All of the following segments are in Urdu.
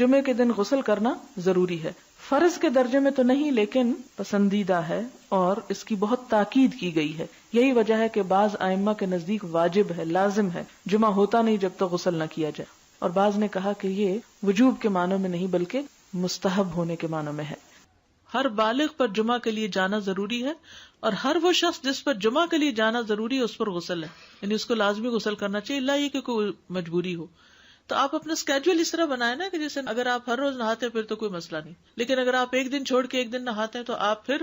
جمعے کے دن غسل کرنا ضروری ہے. فرض کے درجے میں تو نہیں لیکن پسندیدہ ہے اور اس کی بہت تاکید کی گئی ہے. یہی وجہ ہے کہ بعض ائمہ کے نزدیک واجب ہے، لازم ہے، جمعہ ہوتا نہیں جب تک غسل نہ کیا جائے. اور بعض نے کہا کہ یہ وجوب کے معنوں میں نہیں بلکہ مستحب ہونے کے معنوں میں ہے. ہر بالغ پر جمعہ کے لیے جانا ضروری ہے اور ہر وہ شخص جس پر جمعہ کے لیے جانا ضروری ہے اس پر غسل ہے، یعنی اس کو لازمی غسل کرنا چاہیے، الا یہ کہ کوئی مجبوری ہو. تو آپ اپنا اسکیجول اس طرح بنائیں نا کہ جیسے اگر آپ ہر روز نہاتے ہیں پھر تو کوئی مسئلہ نہیں، لیکن اگر آپ ایک دن چھوڑ کے ایک دن نہاتے ہیں تو آپ پھر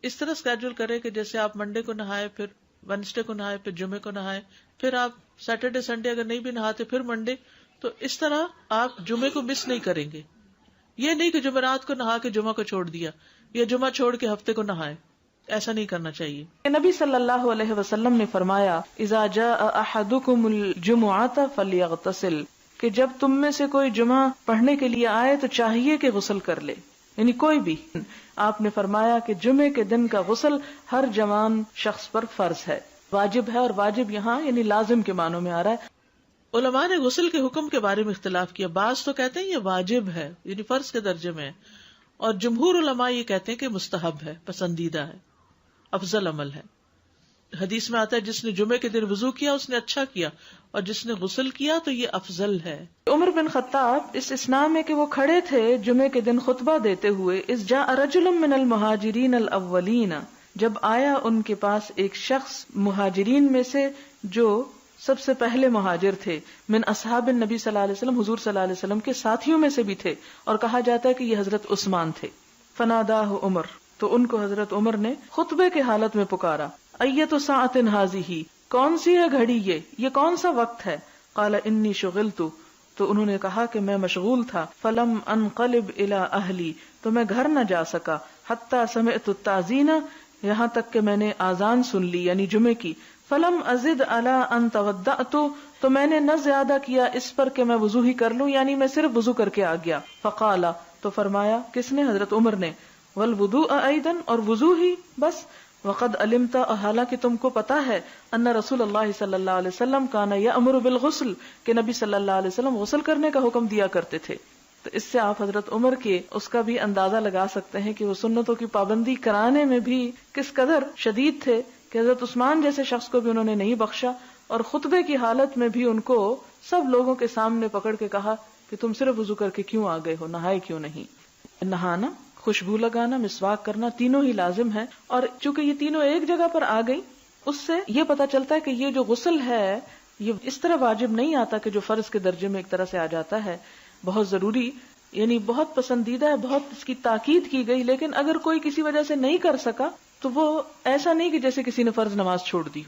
اس طرح اسکیجول کریں کہ جیسے آپ منڈے کو نہائے، پھر وینسڈے کو نہائے، پھر جمعے کو نہائے، پھر آپ سیٹرڈے سنڈے اگر نہیں بھی نہاتے پھر منڈے. تو اس طرح آپ جمعے کو مس نہیں کریں گے. یہ نہیں کہ جمعرات کو نہا کے جمعہ کو چھوڑ دیا یا جمعہ چھوڑ کے ہفتے کو نہائے، ایسا نہیں کرنا چاہیے. نبی صلی اللہ علیہ وسلم نے فرمایا اذا جاء احدکم الجمعۃ فلیغتسل، کہ جب تم میں سے کوئی جمعہ پڑھنے کے لیے آئے تو چاہیے کہ غسل کر لے، یعنی کوئی بھی. آپ نے فرمایا کہ جمعے کے دن کا غسل ہر جوان شخص پر فرض ہے، واجب ہے، اور واجب یہاں یعنی لازم کے معنوں میں آ رہا ہے. علماء نے غسل کے حکم کے بارے میں اختلاف کیا. بعض تو کہتے ہیں یہ واجب ہے یعنی فرض کے درجے میں ہے، اور جمہور علماء یہ کہتے ہیں کہ مستحب ہے، پسندیدہ ہے، افضل عمل ہے. حدیث میں آتا ہے جس نے جمعے کے دن وضو کیا اس نے اچھا کیا، اور جس نے غسل کیا تو یہ افضل ہے. عمر بن خطاب اس اسنا میں کہ وہ کھڑے تھے جمعے کے دن خطبہ دیتے ہوئے، اذ جاء رجل من المہاجرین الاولین، جب آیا ان کے پاس ایک شخص مہاجرین میں سے جو سب سے پہلے مہاجر تھے، من اصحاب النبی صلی اللہ علیہ وسلم، حضور صلی اللہ علیہ وسلم کے ساتھیوں میں سے بھی تھے، اور کہا جاتا ہے کہ یہ حضرت عثمان تھے. فناداہ عمر، تو ان کو حضرت عمر نے خطبے کے حالت میں پکارا، ایت ساعۃ ھذہ، کون سی ہے گھڑی یہ کون سا وقت ہے؟ قال انی شغلت، تو انہوں نے کہا کہ میں مشغول تھا. فلم انقلب الی اہلی، تو میں گھر نہ جا سکا. حتی سمعت التاذین، یہاں تک کہ میں نے آذان سن لی یعنی جمعے کی. فلم ازد علی ان توضأت، تو میں نے نہ زیادہ کیا اس پر کہ میں وضو ہی کر لوں، یعنی میں صرف وضو کر کے آ گیا. فقال، تو فرمایا، کس نے؟ حضرت عمر نے. والوضوء ایضا، اور وضو ہی بس. وقد علمت، حالانکہ تم کو پتا ہے، ان رسول اللہ صلی اللہ علیہ وسلم کان یأمر بالغسل، کہ نبی صلی اللہ علیہ وسلم غسل کرنے کا حکم دیا کرتے تھے. تو اس سے آپ حضرت عمر کے اس کا بھی اندازہ لگا سکتے ہیں کہ وہ سنتوں کی پابندی کرانے میں بھی کس قدر شدید تھے، کہ حضرت عثمان جیسے شخص کو بھی انہوں نے نہیں بخشا، اور خطبے کی حالت میں بھی ان کو سب لوگوں کے سامنے پکڑ کے کہا کہ تم صرف وضو کر کے کیوں آ گئے ہو، نہائے کیوں نہیں. نہانا، خوشبو لگانا، مسواک کرنا، تینوں ہی لازم ہے. اور چونکہ یہ تینوں ایک جگہ پر آ گئی، اس سے یہ پتا چلتا ہے کہ یہ جو غسل ہے یہ اس طرح واجب نہیں آتا کہ جو فرض کے درجے میں ایک طرح سے آ جاتا ہے، بہت ضروری، یعنی بہت پسندیدہ ہے، بہت اس کی تاکید کی گئی. لیکن اگر کوئی کسی وجہ سے نہیں کر سکا تو وہ ایسا نہیں کہ جیسے کسی نے فرض نماز چھوڑ دی.